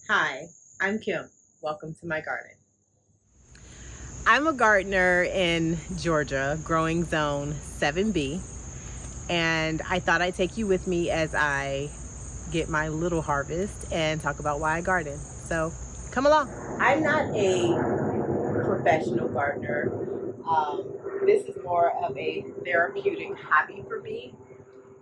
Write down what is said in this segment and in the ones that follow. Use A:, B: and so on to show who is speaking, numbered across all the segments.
A: Hi, I'm Kim. Welcome to my garden. I'm a gardener in Georgia, growing zone 7B, and I thought I'd take you with me as I get my little harvest and talk about why I garden. So come along. I'm not a professional gardener. This is more of a therapeutic hobby for me.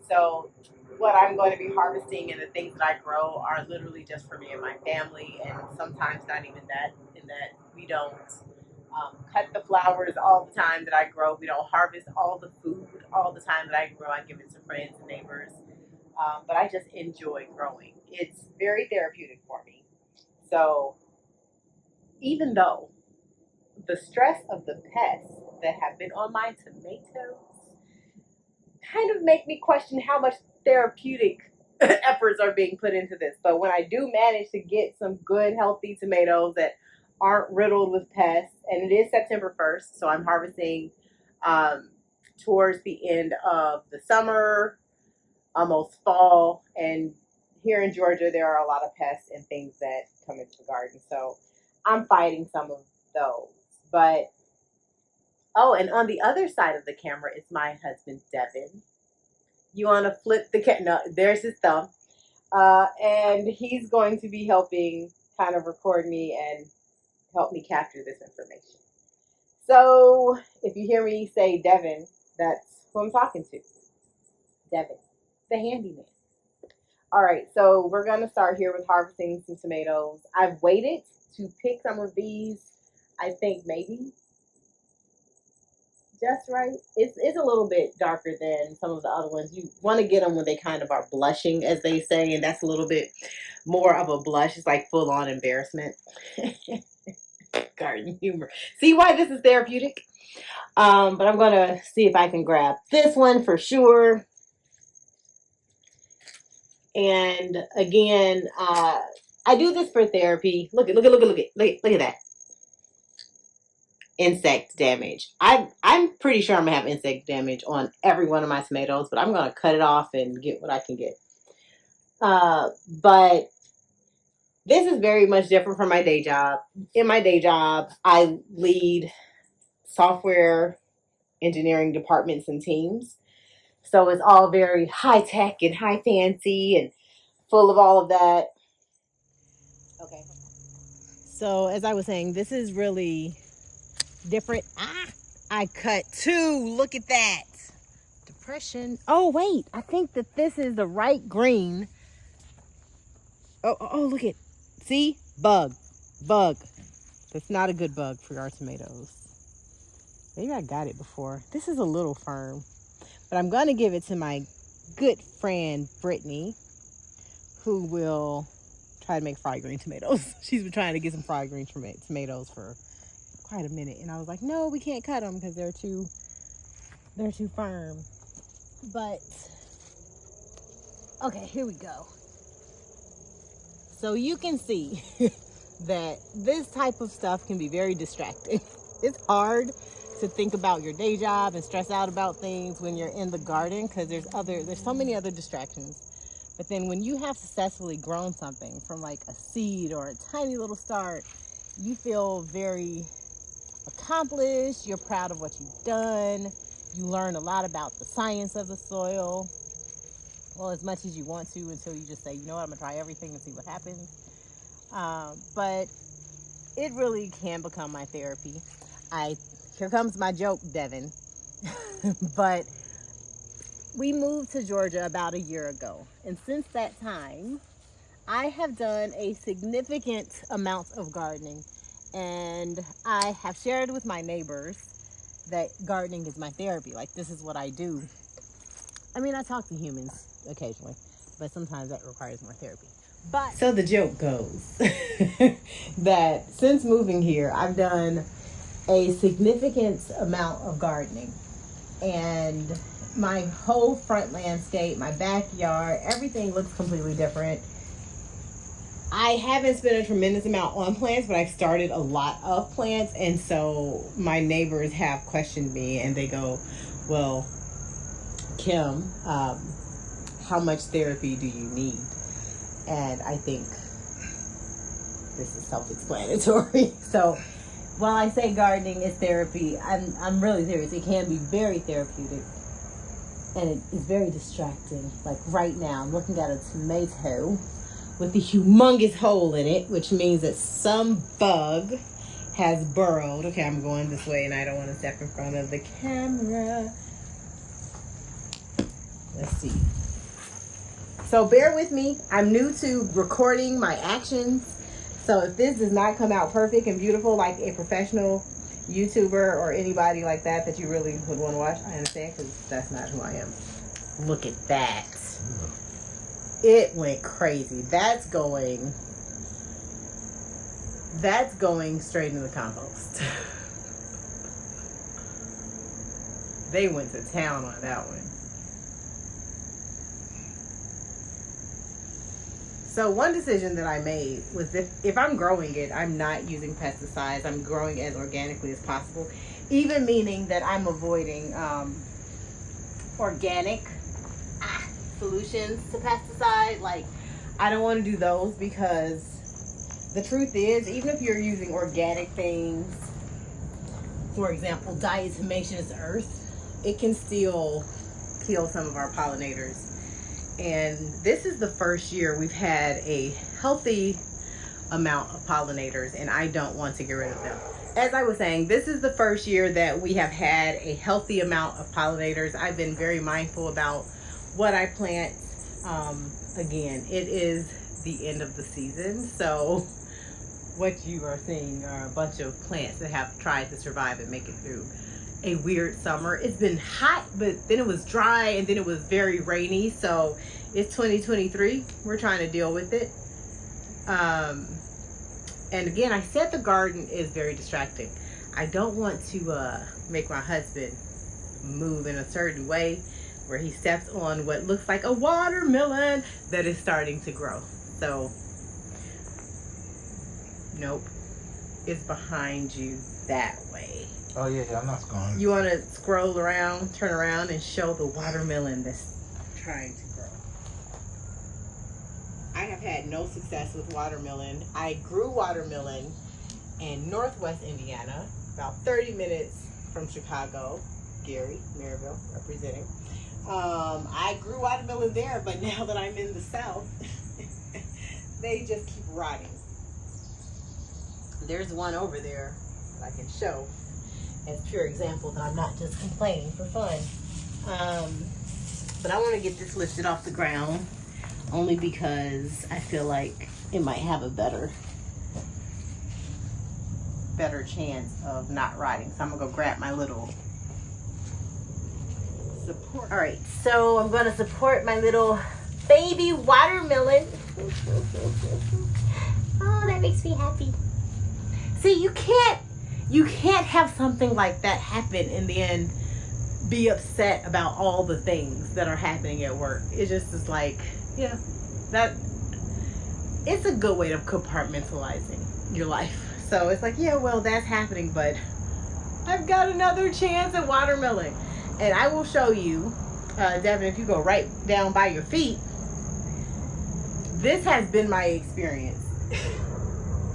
A: So what I'm going to be harvesting and the things that I grow are literally just for me and my family, and sometimes not even that, in that we don't cut the flowers all the time that I grow. We don't harvest all the food all the time that I grow. I give it to friends and neighbors. But I just enjoy growing. It's very therapeutic for me. So even though the stress of the pests that have been on my tomatoes kind of make me question how much therapeutic efforts are being put into this. But when I do manage to get some good, healthy tomatoes that aren't riddled with pests, and it is September 1st, so I'm harvesting towards the end of the summer, almost fall, and here in Georgia, there are a lot of pests and things that come into the garden. So I'm fighting some of those. But oh, and on the other side of the camera is my husband, Devin. You want to flip the no, there's his thumb. And he's going to be helping kind of record me and help me capture this information. So if you hear me say Devin, that's who I'm talking to. Devin, the handyman. All right, so we're going to start here with harvesting some tomatoes. I've waited to pick some of these, I think maybe just right. It's a little bit darker than some of the other ones. You want to get them when they kind of are blushing, as they say, and that's a little bit more of a blush. It's like full on embarrassment. Garden humor. See why this is therapeutic? But I'm gonna see if I can grab this one for sure. And again, I do this for therapy. Look at that. Insect damage. I'm pretty sure I'm gonna have insect damage on every one of my tomatoes, but I'm gonna cut it off and get what I can get. But this is very much different from my day job. In my day job, I lead software engineering departments and teams. So it's all very high tech and high fancy and full of all of that. Okay. So as I was saying, this is really different. I cut two. Look at that. Depression. Oh, wait. I think that this is the right green. Oh, look at. See? Bug. That's not a good bug for our tomatoes. Maybe I got it before. This is a little firm. But I'm going to give it to my good friend, Brittany, who will try to make fried green tomatoes. She's been trying to get some fried green tomatoes for quite a minute. And I was like, no, we can't cut them because they're too firm. But, okay, here we go. So you can see that this type of stuff can be very distracting. It's hard to think about your day job and stress out about things when you're in the garden because there's so many other distractions. But then when you have successfully grown something from like a seed or a tiny little start, you feel very accomplished. You're proud of what you've done. You learn a lot about the science of the soil. Well, as much as you want to until you just say, you know what, I'm gonna try everything and see what happens. But it really can become my therapy. Here comes my joke, Devin. But we moved to Georgia about a year ago. And since that time, I have done a significant amount of gardening. And I have shared with my neighbors that gardening is my therapy. Like, this is what I do. I mean, I talk to humans occasionally, but sometimes that requires more therapy. But so the joke goes that since moving here, I've done a significant amount of gardening, and my whole front landscape, my backyard, everything looks completely different. I haven't spent a tremendous amount on plants, but I've started a lot of plants, and so my neighbors have questioned me, and they go, well, Kim, how much therapy do you need? And I think this is self-explanatory. So while I say gardening is therapy, I'm really serious. It can be very therapeutic. And it is very distracting. Like right now, I'm looking at a tomato with a humongous hole in it, which means that some bug has burrowed. Okay, I'm going this way and I don't want to step in front of the camera. Let's see. So bear with me. I'm new to recording my actions. So if this does not come out perfect and beautiful like a professional YouTuber or anybody like that you really would want to watch, I understand, because that's not who I am. Look at that. It went crazy. That's going straight into the compost. They went to town on that one. So one decision that I made was if I'm growing it, I'm not using pesticides. I'm growing as organically as possible, even meaning that I'm avoiding organic solutions to pesticide. Like, I don't want to do those because the truth is, even if you're using organic things, for example, diatomaceous earth, it can still kill some of our pollinators. And this is the first year we've had a healthy amount of pollinators, and I don't want to get rid of them. As I was saying, this is the first year that we have had a healthy amount of pollinators. I've been very mindful about what I plant. Again, it is the end of the season, so what you are seeing are a bunch of plants that have tried to survive and make it through a weird summer. It's been hot, but then it was dry, and then it was very rainy. So it's 2023. We're trying to deal with it. And again, I said the garden is very distracting. I don't want to make my husband move in a certain way where he steps on what looks like a watermelon that is starting to grow. So nope, it's behind you that way.
B: Oh yeah, I'm not going.
A: You want to scroll around, turn around, and show the watermelon that's trying to grow. I have had no success with watermelon. I grew watermelon in Northwest Indiana, about 30 minutes from Chicago. Gary, Maryville, representing. I grew watermelon there, but now that I'm in the South, they just keep rotting. There's one over there that I can show as pure example that I'm not just complaining for fun. But I want to get this lifted off the ground only because I feel like it might have a better chance of not rotting. So I'm gonna go grab my little support. All right, so I'm gonna support my little baby watermelon. Oh, that makes me happy. See, you can't have something like that happen and then be upset about all the things that are happening at work. It just is like, yeah, that it's a good way of compartmentalizing your life. So it's like, yeah, well, that's happening, but I've got another chance at watermelon. And I will show you, Devin, if you go right down by your feet, this has been my experience.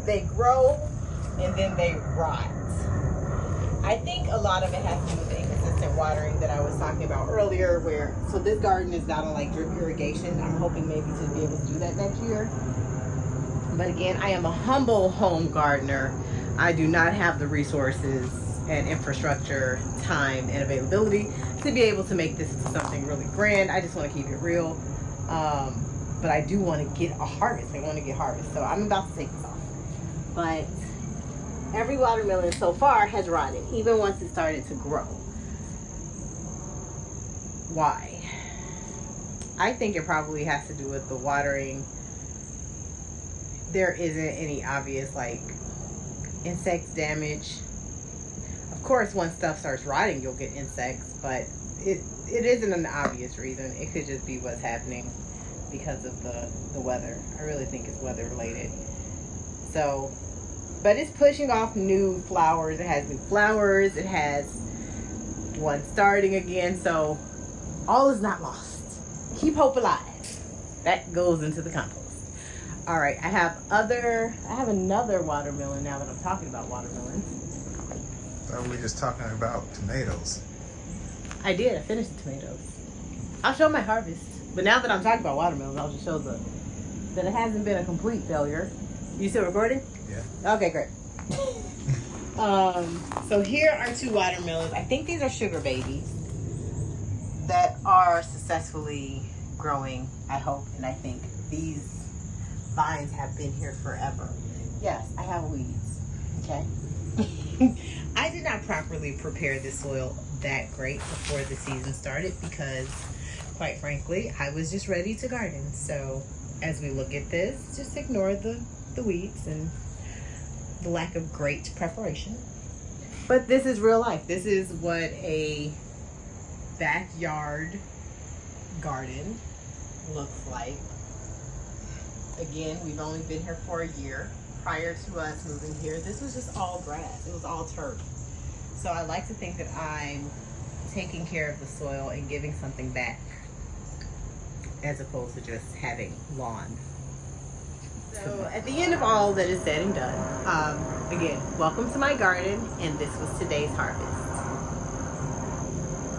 A: They grow and then they rot. I think a lot of it has to do with the inconsistent watering that I was talking about earlier, so this garden is not on like drip irrigation. I'm hoping maybe to be able to do that next year. But again, I am a humble home gardener. I do not have the resources and infrastructure, time, and availability to be able to make this something really grand. I just want to keep it real. But I do want to get a harvest. I want to get harvest. So I'm about to take this off. But every watermelon so far has rotted, even once it started to grow. Why? I think it probably has to do with the watering. There isn't any obvious like insect damage. Of course, once stuff starts rotting, you'll get insects, but it isn't an obvious reason. It could just be what's happening because of the weather. I really think it's weather related. So, but it's pushing off new flowers. It has new flowers. It has one starting again. So all is not lost. Keep hope alive. That goes into the compost. All right, I have another watermelon now that I'm talking about watermelons.
B: So we're just talking about tomatoes.
A: I did. I finished the tomatoes. I'll show my harvest. But now that I'm talking about watermelons, I'll just show that it hasn't been a complete failure. You still recording?
B: Yeah.
A: Okay, great. So here are 2 watermelons. I think these are sugar babies that are successfully growing, I hope, and I think. These vines have been here forever. Yes, I have weeds, okay? I did not properly prepare this soil that great before the season started because, quite frankly, I was just ready to garden. So as we look at this, just ignore the weeds and the lack of great preparation. But this is real life. This is what a backyard garden looks like. Again, we've only been here for a year. Prior to us moving here, this was just all grass. It was all turf. So I like to think that I'm taking care of the soil and giving something back as opposed to just having lawn. So at the end of all that is said and done, again, welcome to my garden, and this was today's harvest.